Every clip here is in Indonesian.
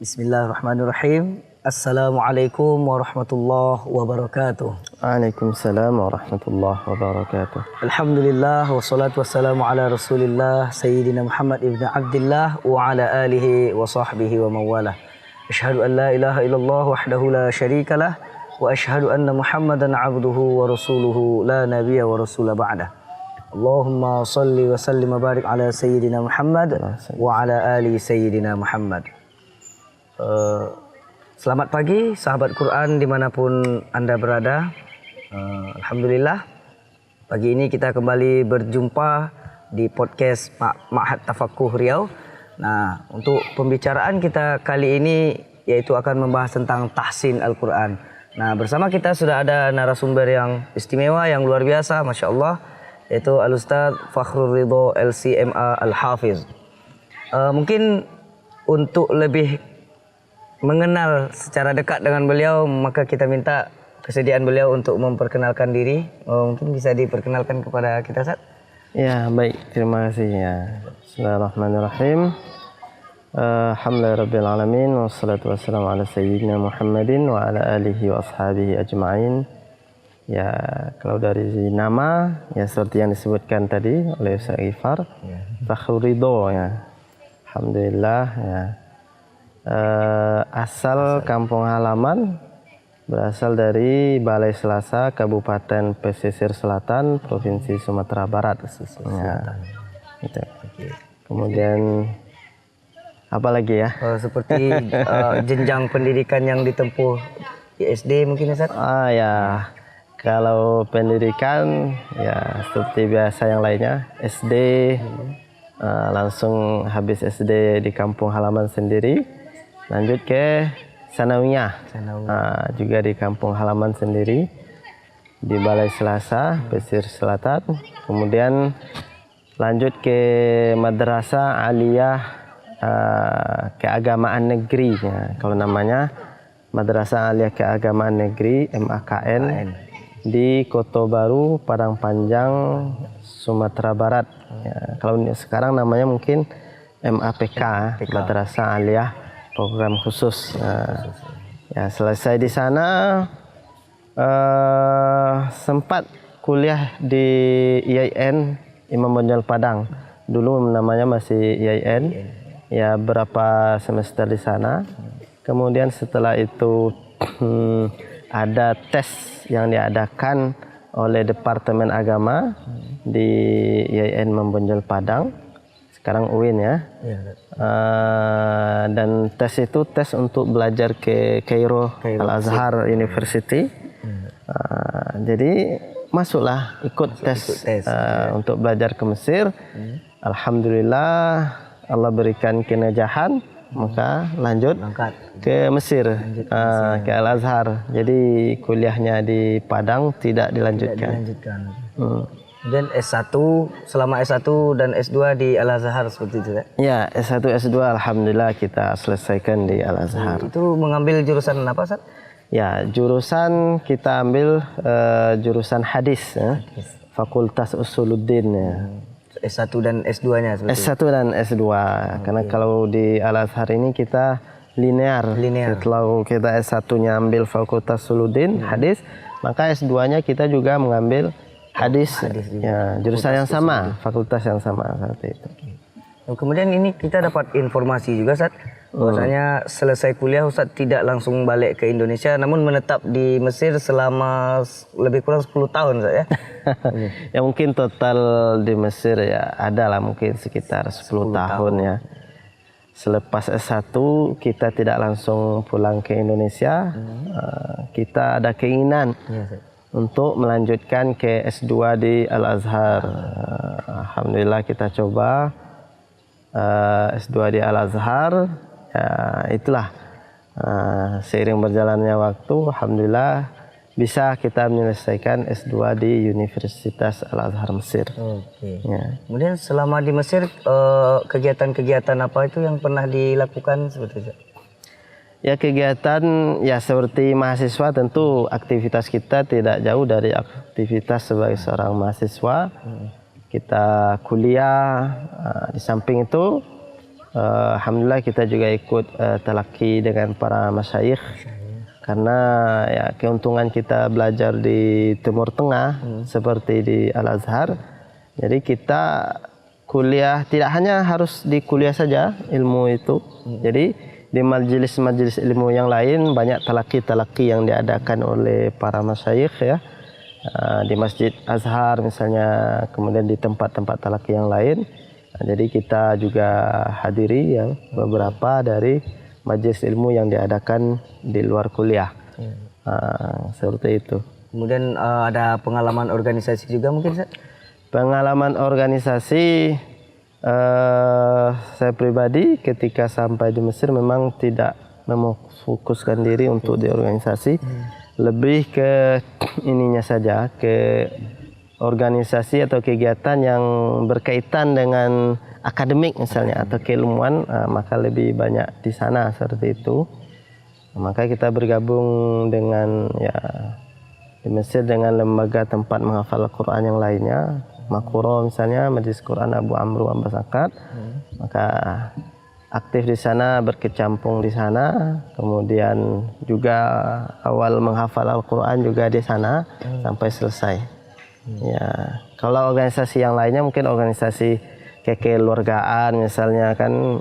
Bismillahirrahmanirrahim. Assalamualaikum warahmatullahi wabarakatuh. Waalaikumsalam warahmatullahi wabarakatuh. Alhamdulillah wassalatu wassalamu ala Rasulillah Sayyidina Muhammad ibn Abdullah wa ala alihi wa sahbihi wa mawalah. Asyhadu an la ilaha illallah wahdahu la syarikalah wa asyhadu anna Muhammadan abduhu wa rasuluhu la nabiyya wa rasula ba'dah. Allahumma salli wa sallim wa barik ala Sayyidina Muhammad wa ala ali Sayyidina Muhammad. Selamat pagi sahabat Quran dimanapun Anda berada. Alhamdulillah pagi ini kita kembali berjumpa di podcast Ma'had Tafaqquh Riau. Nah, untuk pembicaraan kita kali ini yaitu akan membahas tentang tahsin Al-Quran. Nah, bersama kita sudah ada narasumber yang istimewa, yang luar biasa, Masya Allah, yaitu Al-Ustaz Fakhrul Ridho LCMA Al-Hafiz. Mungkin untuk lebih mengenal secara dekat dengan beliau, maka kita minta kesediaan beliau untuk memperkenalkan diri. Mungkin bisa diperkenalkan kepada kita, Ustaz? Ya, baik. Terima kasih ya. Bismillahirrahmanirrahim. Alhamdulillahirabbil alamin wassalatu wassalamu ala sayyidina Muhammadin wa ala alihi wa ashabihi ajma'in. Ya, kalau dari nama ya seperti yang disebutkan tadi oleh Ustaz Ghifar, Fakhrul Ridho ya. Alhamdulillah ya. Asal kampung halaman berasal dari Balai Selasa, Kabupaten Pesisir Selatan, Provinsi Sumatera Barat. Ya. Gitu. Kemudian apa lagi ya? Seperti jenjang pendidikan yang ditempuh di SD mungkin, Ustaz? Ya, kalau pendidikan ya seperti biasa yang lainnya, SD langsung habis SD di kampung halaman sendiri. Lanjut ke sanawiyah, juga di kampung halaman sendiri di Balai Selasa, Pesisir Selatan. Kemudian lanjut ke Madrasah Aliyah Keagamaan Negeri, ya. Kalau namanya Madrasah Aliyah Keagamaan Negeri MAKN di Koto Baru, Padang Panjang, Sumatera Barat. Ya, kalau sekarang namanya mungkin MAPK, Madrasah Aliyah Program Khusus. Ya, selesai di sana sempat kuliah di IAIN Imam Bonjol Padang. Dulu namanya masih IAIN. Ya, berapa semester di sana. Kemudian setelah itu ada tes yang diadakan oleh Departemen Agama di IAIN Imam Bonjol Padang. Sekarang UIN ya. Dan tes itu tes untuk belajar ke Kairo Al-Azhar University. Jadi masuklah ikut tes untuk belajar ke Mesir. Alhamdulillah Allah berikan kenajahan, maka lanjut ke Mesir, ke Al-Azhar. Jadi kuliahnya di Padang tidak dilanjutkan. Dan S1, selama S1 dan S2 di Al-Azhar seperti itu, ya? Ya, S1, S2 Alhamdulillah kita selesaikan di Al-Azhar. Itu mengambil jurusan apa, Ustaz? Ya, jurusan kita ambil jurusan hadis, ya. Fakultas Usuluddin. Ya. S1 dan S2-nya? S1 dan S2, karena kalau di Al-Azhar ini kita linear. Setelah kita S1-nya ambil Fakultas Usuluddin, hadis, maka S2-nya kita juga mengambil hadis ya, jurusan yang sama, fakultas yang sama seperti itu. Kemudian ini kita dapat informasi juga, Ustaz, bahwasanya selesai kuliah Ustaz tidak langsung balik ke Indonesia, namun menetap di Mesir selama lebih kurang 10 tahun, Ustaz, ya. Ya mungkin total di Mesir ya ada lah mungkin sekitar 10 tahun ya. Selepas S1 kita tidak langsung pulang ke Indonesia, kita ada keinginan untuk melanjutkan ke S2 di Al-Azhar. Alhamdulillah kita coba S2 di Al-Azhar. Ya, itulah seiring berjalannya waktu, alhamdulillah bisa kita menyelesaikan S2 di Universitas Al-Azhar Mesir. Ya. Kemudian selama di Mesir kegiatan-kegiatan apa itu yang pernah dilakukan seperti itu? Ya kegiatan ya seperti mahasiswa tentu aktivitas kita tidak jauh dari aktivitas sebagai seorang mahasiswa. Kita kuliah, di samping itu alhamdulillah kita juga ikut talaki dengan para masyayikh. Karena ya keuntungan kita belajar di Timur Tengah seperti di Al-Azhar. Jadi kita kuliah tidak hanya harus di kuliah saja ilmu itu. Jadi di majelis-majelis ilmu yang lain banyak talaki-talaki yang diadakan oleh para masyayikh ya. Di Masjid Azhar misalnya, kemudian di tempat-tempat talaki yang lain. Jadi kita juga hadiri ya beberapa dari majelis ilmu yang diadakan di luar kuliah. Seperti itu. Kemudian ada pengalaman organisasi juga mungkin, Ustaz? Pengalaman organisasi saya pribadi ketika sampai di Mesir memang tidak memfokuskan diri untuk di organisasi, lebih ke ininya saja, ke organisasi atau kegiatan yang berkaitan dengan akademik misalnya atau keilmuan, maka lebih banyak di sana seperti itu. Maka kita bergabung dengan ya di Mesir dengan lembaga tempat menghafal Al-Quran yang lainnya. Makuro misalnya, Majelis Quran Abu Amru Abbas Akad, maka aktif di sana, berkecimpung di sana, kemudian juga awal menghafal Al-Quran juga di sana sampai selesai. Ya, kalau organisasi yang lainnya mungkin organisasi kekeluargaan misalnya kan,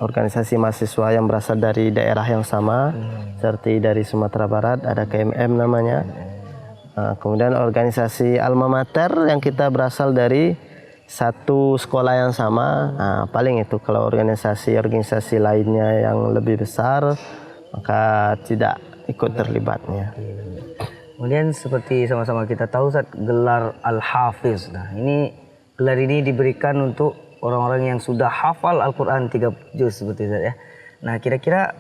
organisasi mahasiswa yang berasal dari daerah yang sama, seperti dari Sumatera Barat ada KMM namanya. Kemudian organisasi alma mater yang kita berasal dari satu sekolah yang sama, paling itu. Kalau organisasi lainnya yang lebih besar maka tidak ikut terlibatnya. Kemudian seperti sama-sama kita tahu, Ustaz, gelar Al-Hafiz. Nah, gelar ini diberikan untuk orang-orang yang sudah hafal Al-Quran 3 juz seperti itu ya. Nah, kira-kira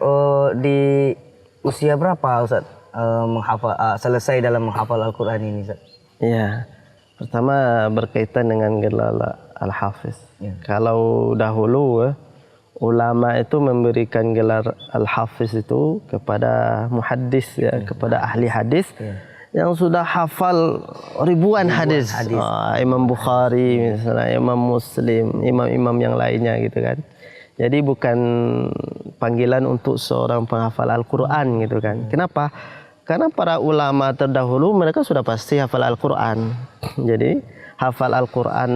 di usia berapa, Ustaz, selesai dalam menghafal Al-Quran ini, Ustaz? Iya, pertama berkaitan dengan gelar Al-Hafiz. Ya. Kalau dahulu ulama itu memberikan gelar Al-Hafiz itu kepada muhaddis ya, kepada ahli hadis yang sudah hafal ribuan hadis. Imam Bukhari misalnya, Imam Muslim, imam-imam yang lainnya gitu kan. Jadi bukan panggilan untuk seorang penghafal Al-Quran gitu kan. Kenapa? Karena para ulama terdahulu mereka sudah pasti hafal Al-Quran. Jadi hafal Al-Quran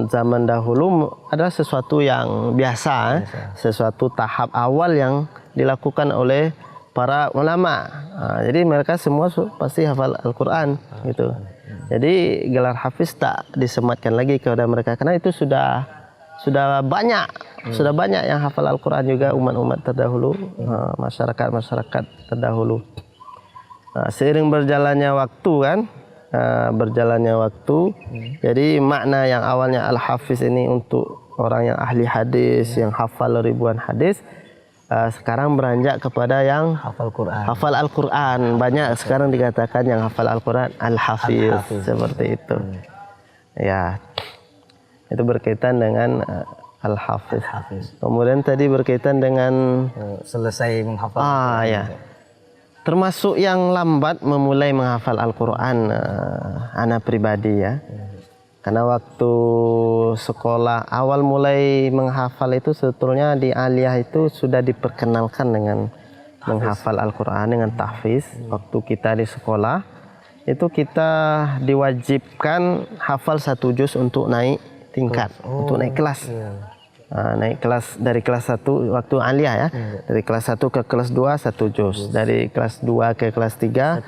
zaman dahulu adalah sesuatu yang biasa, sesuatu tahap awal yang dilakukan oleh para ulama. Jadi mereka semua pasti hafal Al-Quran gitu. Jadi gelar hafiz tak disematkan lagi kepada mereka karena itu sudah banyak, sudah banyak yang hafal Al-Quran juga umat-umat terdahulu, masyarakat terdahulu. Seiring berjalannya waktu jadi makna yang awalnya Al-Hafiz ini untuk orang yang ahli hadis, yang hafal ribuan hadis, sekarang beranjak kepada yang hafal Al-Quran. Banyak sekarang dikatakan yang hafal Al-Quran Al-Hafiz, seperti itu. Ya, itu berkaitan dengan Al-Hafiz. Kemudian tadi berkaitan dengan selesai menghafal. Ya. Termasuk yang lambat memulai menghafal Al-Quran, anak pribadi ya. Karena waktu sekolah awal mulai menghafal itu sebetulnya di aliyah itu sudah diperkenalkan dengan menghafal Al-Quran dengan tahfiz. Waktu kita di sekolah itu kita diwajibkan hafal 1 juz untuk naik tingkat, untuk naik kelas. Naik kelas dari kelas 1 waktu aliyah ya. Dari kelas 1 ke kelas 2 1 juz. Dari kelas 2 ke kelas 3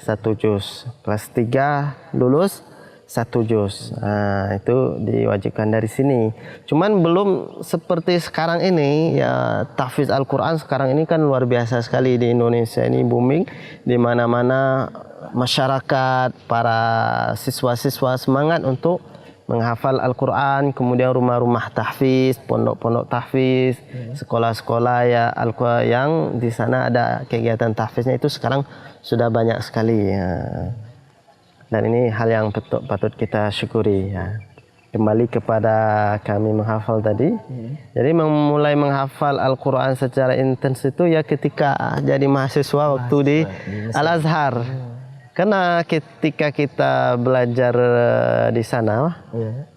1 juz. Kelas 3 lulus 1 juz. Itu diwajibkan dari sini. Cuman belum seperti sekarang ini ya, tahfiz Al-Quran sekarang ini kan luar biasa sekali di Indonesia ini, booming. Di mana-mana masyarakat, para siswa-siswa semangat untuk menghafal Al-Quran, kemudian rumah-rumah tahfiz, pondok-pondok tahfiz, sekolah-sekolah ya Al-Quran yang di sana ada kegiatan tahfiznya itu sekarang sudah banyak sekali ya. Dan ini hal yang patut kita syukuri ya. kembali kepada kami menghafal tadi. Jadi memulai menghafal Al-Quran secara intens itu ya ketika jadi mahasiswa waktu di Al-Azhar. Karena ketika kita belajar di sana,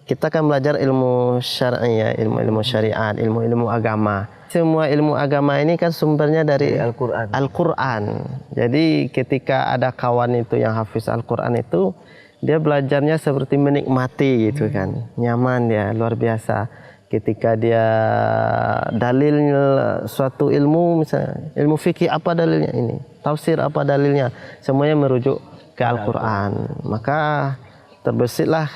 kita kan belajar ilmu syar'i ya, ilmu syariat, ilmu agama. Semua ilmu agama ini kan sumbernya dari Al-Quran. Jadi ketika ada kawan itu yang hafiz Al-Quran itu, dia belajarnya seperti menikmati gitu kan, nyaman ya, luar biasa. Ketika dia dalil suatu ilmu, misalnya ilmu fikih apa dalilnya ini, tafsir apa dalilnya, semuanya merujuk ke Al-Quran. Maka terbesitlah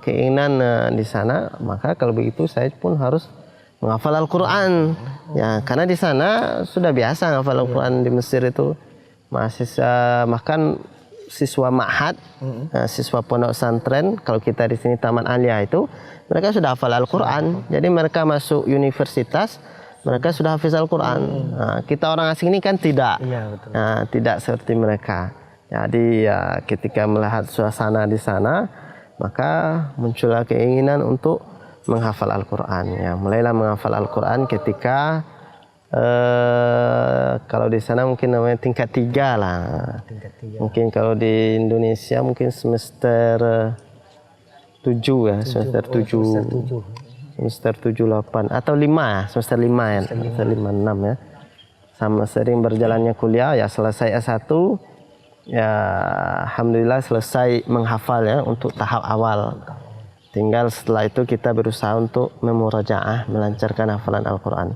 keinginan di sana. Maka kalau begitu saya pun harus menghafal Al-Quran. Ya, karena di sana sudah biasa menghafal Al-Quran di Mesir itu. Mahasiswa makan siswa ma'had, siswa pondok pesantren, kalau kita di sini Taman Aliyah itu, mereka sudah hafal Al-Quran. Jadi mereka masuk universitas, mereka sudah hafiz Al-Quran. Nah, kita orang asing ini kan tidak, nah, tidak seperti mereka. Jadi ya, ketika melihat suasana di sana, maka muncullah keinginan untuk menghafal Al-Quran. Ya, mulailah menghafal Al-Quran ketika kalau di sana mungkin namanya tingkat 3 lah. Mungkin kalau di Indonesia mungkin semester 7 ya, semester 7. Semester 7 8 atau 5, semester 5 ya, semester 5 6 ya. Sama sering berjalannya kuliah ya, selesai S1 ya, alhamdulillah selesai menghafal ya untuk tahap awal. Tinggal setelah itu kita berusaha untuk memurajaah, melancarkan hafalan Al-Quran.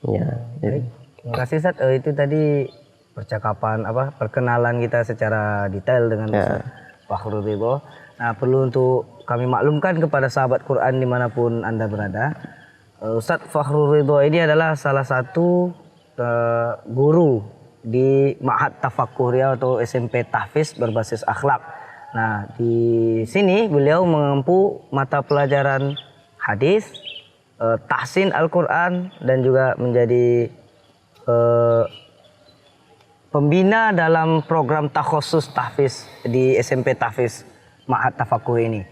Ya, terima kasih Ustaz. Itu tadi percakapan perkenalan kita secara detail dengan Ustaz Fakhrul Ridho. Nah, perlu untuk kami maklumkan kepada sahabat Quran dimanapun Anda berada, Ustaz Fakhrul Ridho ini adalah salah satu guru di Ma'had Tafaqquh Riau atau SMP Tahfiz berbasis akhlak. Nah, di sini beliau mengempu mata pelajaran hadis, tahsin Al-Quran, dan juga menjadi pembina dalam program takhusus tahfiz di SMP Tahfiz Ma'had Tafaqquh ini.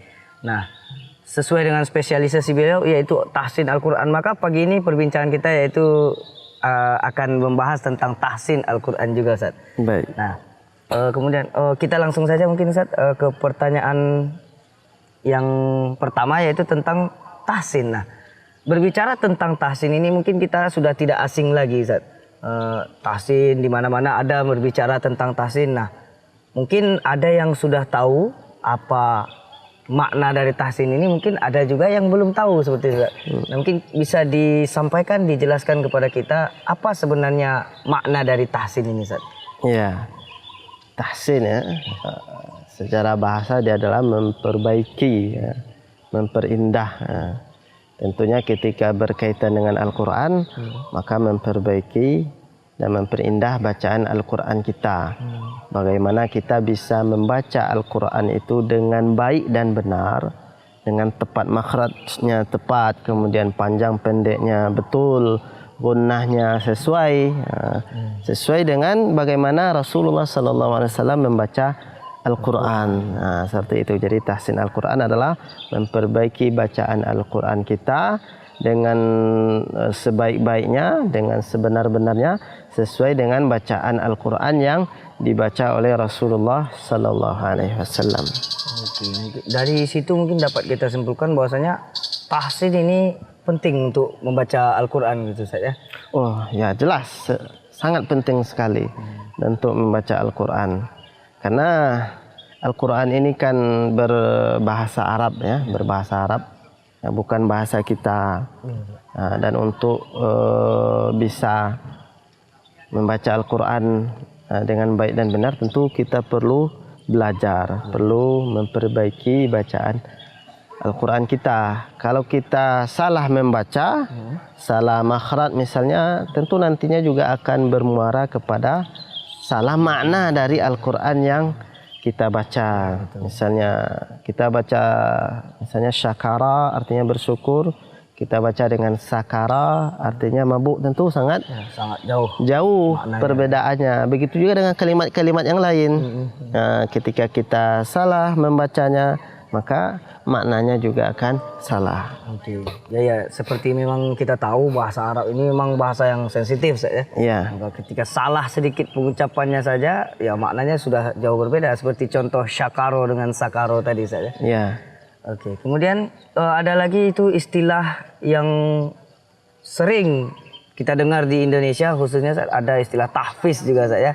Nah, sesuai dengan spesialisasi beliau yaitu tahsin Al-Quran, maka pagi ini perbincangan kita yaitu akan membahas tentang tahsin Al-Quran juga, Ustaz. Baik. Nah, kemudian kita langsung saja mungkin Ustaz ke pertanyaan yang pertama, yaitu tentang tahsin. Nah, berbicara tentang tahsin ini mungkin kita sudah tidak asing lagi, Ustaz. Tahsin di mana-mana ada berbicara tentang tahsin. Nah, mungkin ada yang sudah tahu apa makna dari tahsin ini, mungkin ada juga yang belum tahu seperti itu. Nah, mungkin bisa disampaikan, dijelaskan kepada kita apa sebenarnya makna dari tahsin ini, Ustaz. Ya, tahsin ya, secara bahasa dia adalah memperbaiki, ya, memperindah. Ya. Tentunya ketika berkaitan dengan Al-Quran, maka memperbaiki dan memperindah bacaan Al-Quran kita. Bagaimana kita bisa membaca Al-Quran itu dengan baik dan benar, dengan tepat makhrajnya tepat, kemudian panjang pendeknya betul, gunnahnya sesuai, sesuai dengan bagaimana Rasulullah SAW membaca Al-Quran. Nah, seperti itu. Jadi tahsin Al-Quran adalah memperbaiki bacaan Al-Quran kita dengan sebaik-baiknya, dengan sebenar-benarnya, sesuai dengan bacaan Al-Quran yang dibaca oleh Rasulullah Sallallahu Alaihi Wasallam. Dari situ mungkin dapat kita simpulkan bahwasanya tahsin ini penting untuk membaca Al-Quran gitu saja. Oh ya, jelas, sangat penting sekali untuk membaca Al-Quran. Karena Al-Quran ini kan berbahasa Arab ya, berbahasa Arab, ya, bukan bahasa kita. Dan untuk bisa membaca Al-Quran dengan baik dan benar, tentu kita perlu belajar, perlu memperbaiki bacaan Al-Quran kita. Kalau kita salah membaca, salah makhraj misalnya, tentu nantinya juga akan bermuara kepada salah makna dari Al-Quran yang kita baca. Misalnya kita baca misalnya syakara artinya bersyukur, kita baca dengan sakara artinya mabuk, tentu sangat jauh perbedaannya. Begitu juga dengan kalimat-kalimat yang lain. Nah, ketika kita salah membacanya, maka maknanya juga akan salah. Oke. Ya, seperti memang kita tahu bahasa Arab ini memang bahasa yang sensitif Ustaz ya. Iya. Maka ketika salah sedikit pengucapannya saja, ya maknanya sudah jauh berbeda. Seperti contoh syakaro dengan sakaro tadi Ustaz ya. Iya. Oke. Kemudian ada lagi itu istilah yang sering kita dengar di Indonesia, khususnya ada istilah tahfiz juga Ustaz ya.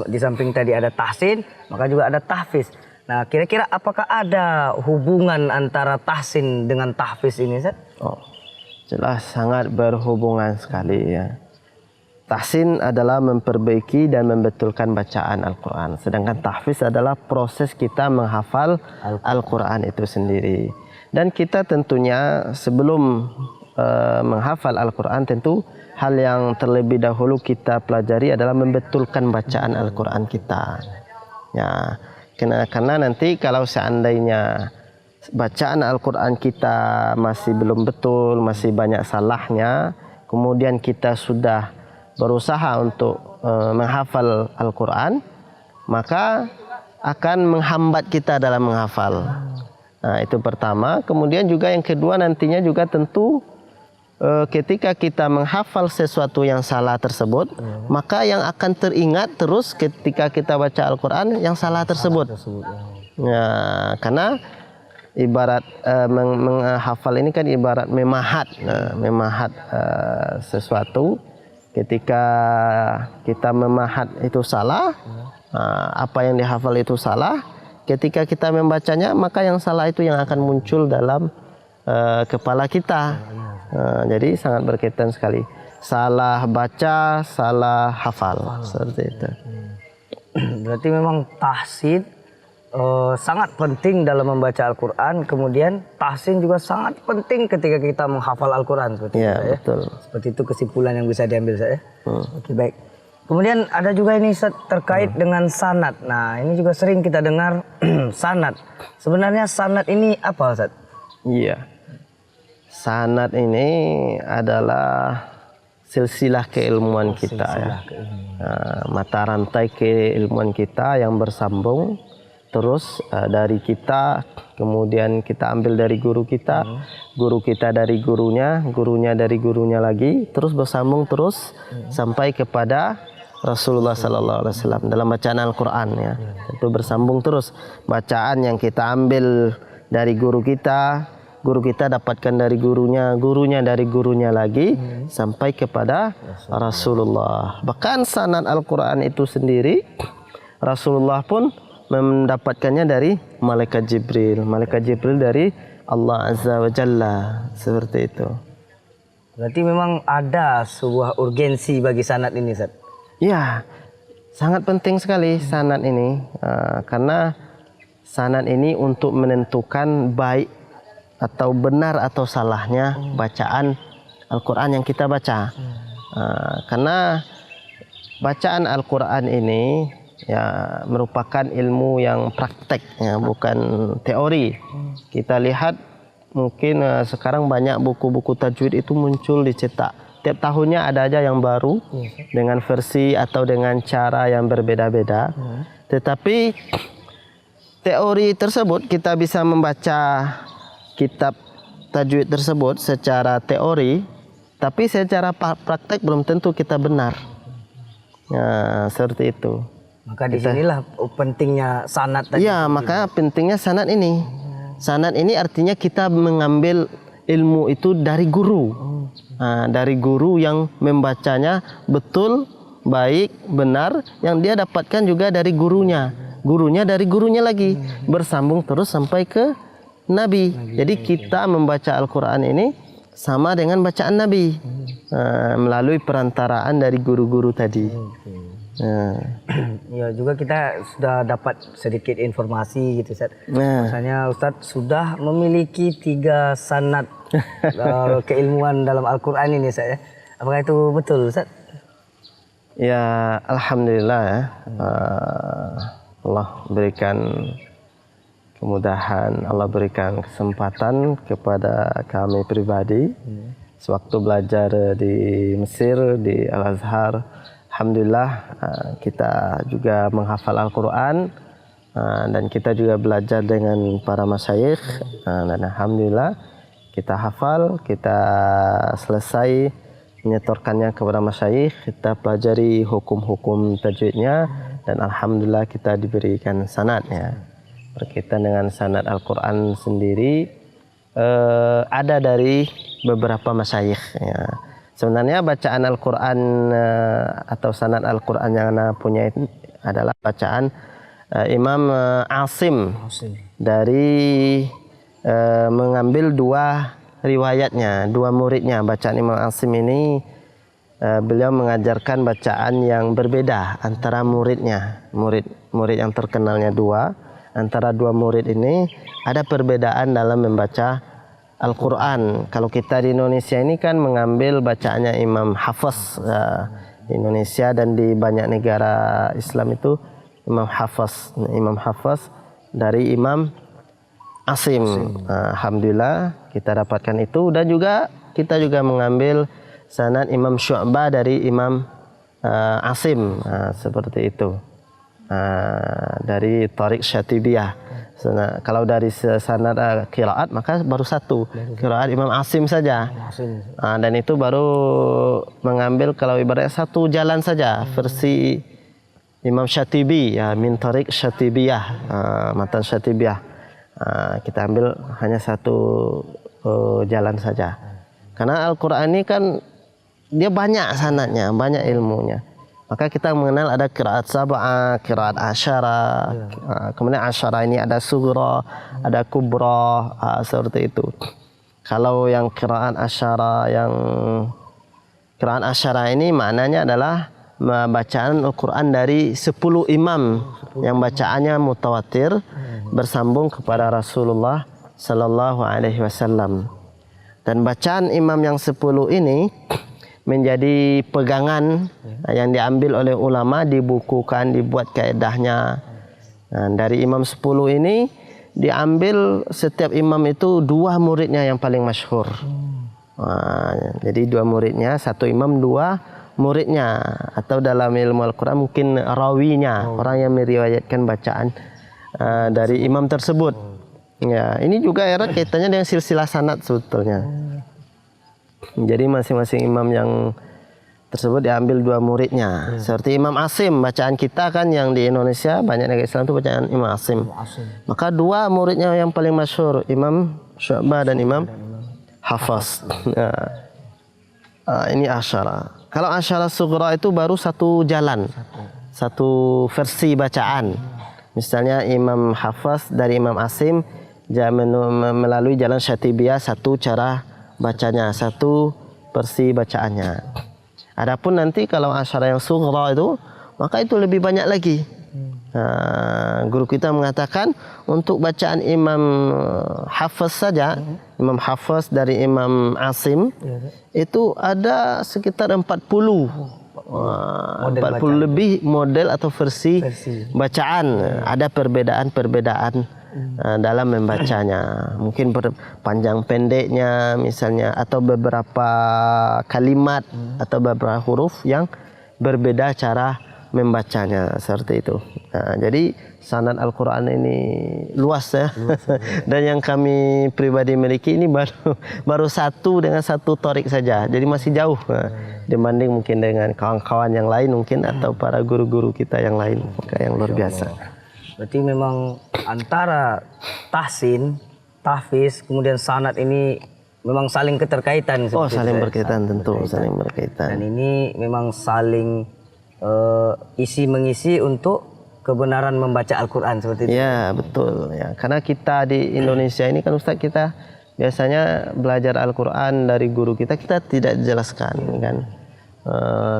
Di samping tadi ada tahsin, maka juga ada tahfiz. Nah, kira-kira apakah ada hubungan antara tahsin dengan tahfiz ini Ustaz? Oh, jelas sangat berhubungan sekali ya. Tahsin adalah memperbaiki dan membetulkan bacaan Al-Quran. Sedangkan tahfiz adalah proses kita menghafal Al-Quran itu sendiri. Dan kita tentunya sebelum menghafal Al-Quran, tentu hal yang terlebih dahulu kita pelajari adalah membetulkan bacaan Al-Quran kita. Ya, karena nanti kalau seandainya bacaan Al-Quran kita masih belum betul, masih banyak salahnya, kemudian kita sudah berusaha untuk menghafal Al-Quran, maka akan menghambat kita dalam menghafal. Nah, itu pertama. Kemudian juga yang kedua nantinya juga tentu ketika kita menghafal sesuatu yang salah tersebut, maka yang akan teringat terus ketika kita baca Al-Quran yang salah tersebut. Ya, karena ibarat menghafal ini kan ibarat memahat, memahat sesuatu. Ketika kita memahat itu salah, apa yang dihafal itu salah. Ketika kita membacanya, maka yang salah itu yang akan muncul dalam kepala kita. Jadi sangat berkaitan sekali. Salah baca, salah hafal, seperti itu. Berarti memang tahsin sangat penting dalam membaca Al-Quran. Kemudian tahsin juga sangat penting ketika kita menghafal Al-Quran, seperti itu ya. Betul. Seperti itu kesimpulan yang bisa diambil saya. Oke, baik. Kemudian ada juga ini terkait dengan sanad. Nah, ini juga sering kita dengar sanad. Sebenarnya sanad ini apa Ustaz? Iya. Sanad ini adalah silsilah keilmuan kita ya. Mata rantai keilmuan kita yang bersambung terus dari kita, kemudian kita ambil dari guru kita, guru kita dari gurunya, gurunya dari gurunya lagi, terus bersambung terus sampai kepada Rasulullah Sallallahu Alaihi Wasallam dalam bacaan Al-Quran ya. Itu bersambung terus bacaan yang kita ambil dari guru kita dapatkan dari gurunya, gurunya dari gurunya lagi sampai kepada Rasulullah. Bahkan sanad Al-Quran itu sendiri Rasulullah pun mendapatkannya dari malaikat Jibril. Malaikat Jibril dari Allah Azza wa Jalla, seperti itu. Berarti memang ada sebuah urgensi bagi sanad ini Ustaz? Ya, sangat penting sekali sanad ini. Karena sanad ini untuk menentukan baik atau benar atau salahnya bacaan Al-Quran yang kita baca. Karena bacaan Al-Quran ini ya merupakan ilmu yang praktek ya, bukan teori. Kita lihat mungkin sekarang banyak buku-buku tajwid itu muncul dicetak. Tiap tahunnya ada aja yang baru dengan versi atau dengan cara yang berbeda-beda. Tetapi teori tersebut kita bisa membaca kitab tajwid tersebut secara teori, tapi secara praktek belum tentu kita benar. Ya, seperti itu. Maka disinilah pentingnya sanad tadi. Ya, maka pentingnya sanad ini. Sanad ini artinya kita mengambil ilmu itu dari guru. Dari guru yang membacanya betul, baik, benar, yang dia dapatkan juga dari gurunya. Gurunya dari gurunya lagi. Bersambung terus sampai ke Nabi. Jadi kita membaca Al-Quran ini sama dengan bacaan Nabi. Melalui perantaraan dari guru-guru tadi. Ya, juga kita sudah dapat sedikit informasi gitu Ustaz. Misalnya Ustaz sudah memiliki 3 sanad keilmuan dalam Al-Quran ini Ustaz ya. Apakah itu betul Ustaz? Ya, alhamdulillah ya. Allah berikan kemudahan, Allah berikan kesempatan kepada kami pribadi. Sewaktu belajar di Mesir, di Al-Azhar, alhamdulillah kita juga menghafal Al-Quran. dan kita juga belajar dengan para masyayikh, dan alhamdulillah kita hafal, kita selesai menyetorkannya kepada masyayikh, kita pelajari hukum-hukum tajwidnya, dan alhamdulillah kita diberikan sanadnya. Berkaitan dengan sanad Al-Quran sendiri, ada dari beberapa masyayikh ya. Sebenarnya bacaan Al-Quran atau sanad Al-Quran yang Ana punya itu adalah bacaan Imam Asim dari mengambil dua riwayatnya, dua muridnya. Bacaan Imam Asim ini beliau mengajarkan bacaan yang berbeda antara muridnya, murid yang terkenalnya dua. Antara dua murid ini ada perbedaan dalam membaca Al-Quran. Kalau kita di Indonesia ini kan mengambil bacaannya Imam Hafiz, di Indonesia dan di banyak negara Islam itu Imam Hafiz dari Imam Asim. Alhamdulillah kita dapatkan itu, dan juga kita juga mengambil sanad Imam Syu'bah dari Imam Asim, seperti itu. Dari Tariq Syatibiyah. Kalau dari sanad qiraat maka baru satu, qiraat Imam Asim saja. Dan itu baru mengambil kalau ibaratnya satu jalan saja, versi Imam Syatibi ya, min Tariq Syatibiyah, matan Syatibiyah. Kita ambil hanya satu jalan saja. Karena Al-Quran ini kan dia banyak sanadnya, banyak ilmunya. Maka kita mengenal ada qiraat sab'ah, qiraat asyara, kemudian asyara ini ada sughra, ada kubra, seperti itu. Kalau yang qiraat asyara ini maknanya adalah bacaan Al-Quran dari 10 imam yang bacaannya mutawatir bersambung kepada Rasulullah sallallahu alaihi wasallam. Dan bacaan imam yang 10 ini menjadi pegangan yang diambil oleh ulama, dibukukan, dibuat kaedahnya. Dari imam 10 ini diambil setiap imam itu dua muridnya yang paling masyhur. Jadi dua muridnya, satu imam dua muridnya, atau dalam ilmu Al-Quran mungkin rawinya, orang yang meriwayatkan bacaan dari imam tersebut. Ya, ini juga erat kaitannya dengan silsilah sanad sebetulnya. Jadi masing-masing imam yang tersebut diambil dua muridnya. Seperti Imam Asim, bacaan kita kan yang di Indonesia banyak negara Islam itu bacaan Imam Asim. Maka dua muridnya yang paling masyhur, Imam Syu'bah dan Imam Hafiz. Ini asyara. Kalau asyara sughra itu baru satu jalan, satu versi bacaan. Misalnya Imam Hafiz dari Imam Asim melalui jalan Syatibiyah, satu cara bacanya, satu versi bacaannya. Adapun nanti kalau asyara yang sughra itu, maka itu lebih banyak lagi. Guru kita mengatakan untuk bacaan Imam Hafiz saja, Imam Hafiz dari Imam Asim itu ada sekitar 40 lebih model atau versi bacaan. Ada perbedaan dalam membacanya, mungkin panjang pendeknya misalnya, atau beberapa kalimat atau beberapa huruf yang berbeda cara membacanya, seperti itu. Jadi sanad Al-Quran ini luas ya. Dan yang kami pribadi miliki ini baru satu dengan satu torik saja, jadi masih jauh dibanding mungkin dengan kawan-kawan yang lain mungkin, atau para guru-guru kita yang lain, yang luar biasa. Berarti memang antara tahsin, tahfiz, kemudian sanad ini memang saling keterkaitan. Oh, saling berkaitan, tentu saling berkaitan. Dan ini memang saling isi mengisi untuk kebenaran membaca Al-Quran seperti itu. Ya, betul. Ya, karena kita di Indonesia ini kan Ustaz, kita biasanya belajar Al-Quran dari guru kita tidak dijelaskan kan.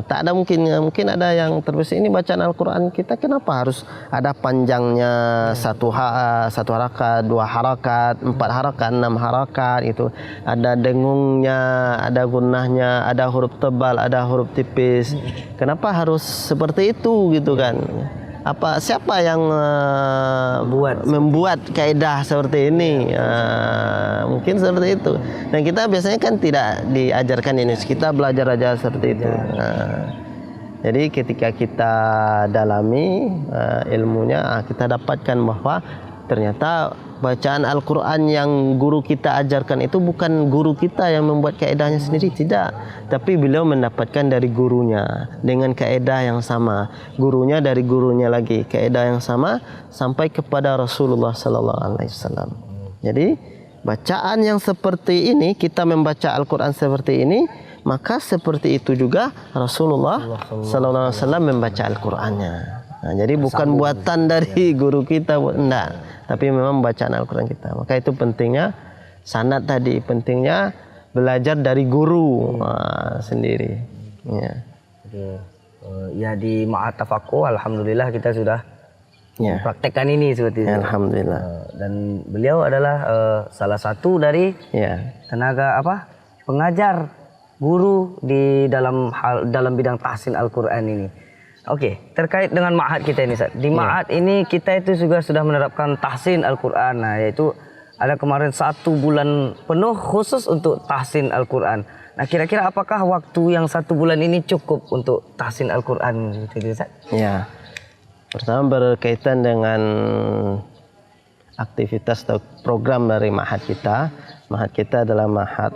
Tak ada mungkin ada yang terbesit ini bacaan Al-Quran kita kenapa harus ada panjangnya satu harakat, dua harakat, 4 harakat, 6 harakat itu, ada dengungnya, ada gunnahnya, ada huruf tebal, ada huruf tipis. Kenapa harus seperti itu gitu kan? Siapa yang membuat kaidah seperti ini? Mungkin seperti itu. Dan kita biasanya kan tidak diajarkan ini. Kita belajar aja seperti itu. Jadi ketika kita dalami ilmunya, kita dapatkan bahwa ternyata bacaan Al-Quran yang guru kita ajarkan itu bukan guru kita yang membuat kaedahnya sendiri, tidak. Tapi beliau mendapatkan dari gurunya dengan kaedah yang sama. Gurunya dari gurunya lagi, kaedah yang sama sampai kepada Rasulullah Sallallahu Alaihi Wasallam. Jadi bacaan yang seperti ini, kita membaca Al-Quran seperti ini, maka seperti itu juga Rasulullah Sallallahu Alaihi Wasallam membaca Al-Qurannya. Nah, jadi bukan buatan dari guru kita, enggak, tapi memang bacaan Al-Quran kita. Maka itu pentingnya sanad tadi, pentingnya belajar dari guru sendiri. Ya. Ya di Ma'had Tafaqquh alhamdulillah kita sudah praktekkan ini seperti itu. Alhamdulillah. Dan beliau adalah salah satu dari tenaga pengajar guru di dalam bidang tahsin Al-Quran ini. Oke, terkait dengan ma'had kita ini, Ustaz. Di ma'had ini kita itu juga sudah menerapkan tahsin Al-Quran. Nah, yaitu ada kemarin 1 bulan penuh khusus untuk tahsin Al-Quran. Nah, kira-kira apakah waktu yang 1 bulan ini cukup untuk tahsin Al-Quran, Ustaz? Ya, pertama berkaitan dengan aktivitas atau program dari ma'had kita. Ma'had kita adalah ma'had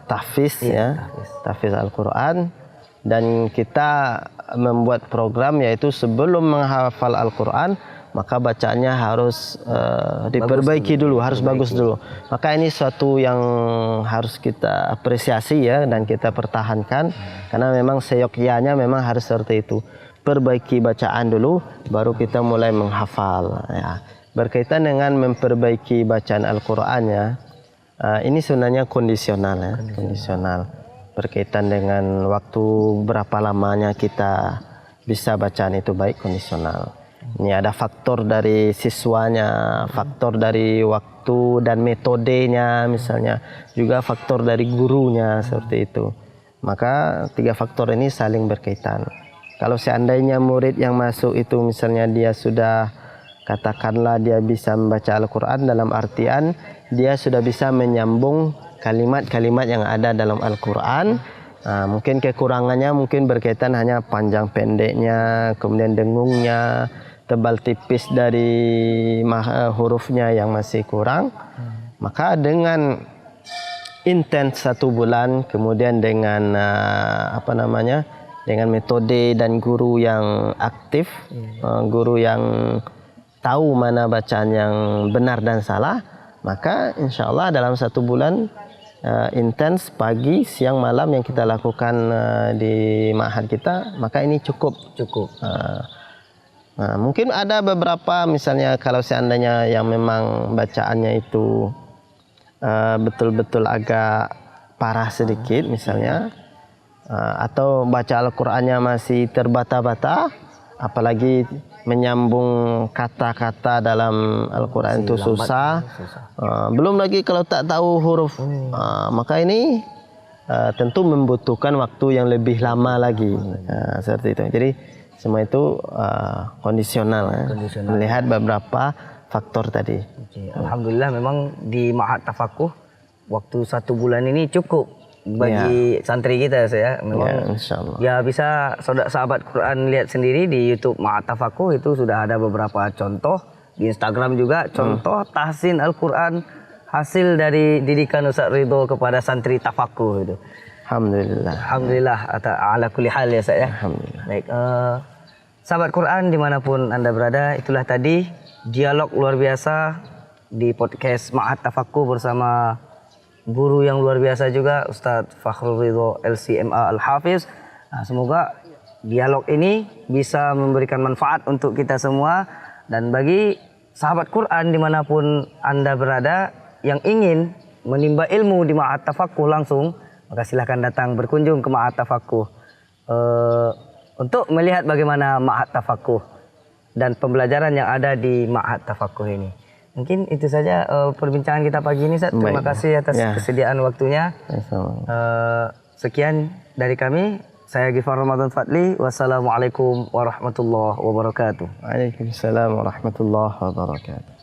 tahfiz, tahfiz Al-Quran. Dan kita membuat program yaitu sebelum menghafal Al-Quran, maka bacaannya harus diperbaiki dulu, harus bagus dulu. Maka ini suatu yang harus kita apresiasi ya, dan kita pertahankan, karena memang seyogyanya memang harus seperti itu. Perbaiki bacaan dulu, baru kita mulai menghafal. Ya. Berkaitan dengan memperbaiki bacaan Al-Qurannya, ini sebenarnya kondisional ya, kondisional. Berkaitan dengan waktu berapa lamanya kita bisa bacaan itu baik, kondisional. Ini ada faktor dari siswanya, faktor dari waktu dan metodenya misalnya, juga faktor dari gurunya seperti itu. Maka 3 faktor ini saling berkaitan. Kalau seandainya murid yang masuk itu misalnya dia sudah, katakanlah dia bisa membaca Al-Quran dalam artian dia sudah bisa menyambung kalimat-kalimat yang ada dalam Al-Quran. Mungkin kekurangannya mungkin berkaitan hanya panjang pendeknya, kemudian dengungnya, tebal tipis dari hurufnya yang masih kurang. Maka dengan intens 1 bulan, kemudian dengan dengan metode dan guru yang aktif, guru yang tahu mana bacaan yang benar dan salah, maka insya Allah dalam 1 bulan intens pagi, siang, malam yang kita lakukan di ma'had kita, maka ini cukup. Mungkin ada beberapa, misalnya kalau seandainya yang memang bacaannya itu betul-betul agak parah sedikit misalnya, atau baca Al-Qurannya masih terbata-bata, apalagi menyambung kata-kata dalam Al-Quran itu susah. Belum lagi kalau tak tahu huruf, maka ini tentu membutuhkan waktu yang lebih lama lagi. Seperti itu. Jadi semua itu kondisional. Melihat beberapa faktor tadi. Alhamdulillah memang di Ma'had Tafaqquh waktu 1 bulan ini cukup bagi santri kita, saya memang ya bisa sahabat Quran lihat sendiri di YouTube Ma'had Tafaqquh itu sudah ada beberapa contoh, di Instagram juga contoh tahsin Al-Quran hasil dari didikan Ustaz Ridho kepada santri Tafaqquh itu. Alhamdulillah ala kulli hal ya saya. Baik, sahabat Quran dimanapun Anda berada, itulah tadi dialog luar biasa di podcast Ma'had Tafaqquh bersama guru yang luar biasa juga, Ustadz Fakhrul Ridho LCMA Al-Hafiz. Nah, semoga dialog ini bisa memberikan manfaat untuk kita semua. Dan bagi sahabat Quran dimanapun Anda berada yang ingin menimba ilmu di Ma'had Tafaqquh langsung, maka silahkan datang berkunjung ke Ma'had Tafaqquh untuk melihat bagaimana Ma'had Tafaqquh dan pembelajaran yang ada di Ma'had Tafaqquh ini. Mungkin itu saja perbincangan kita pagi ini, Ustaz. Terima kasih atas kesediaan waktunya. Sekian dari kami. Saya Ghifar Ramadan Fadli. Wassalamualaikum warahmatullahi wabarakatuh. Waalaikumsalam warahmatullahi wabarakatuh.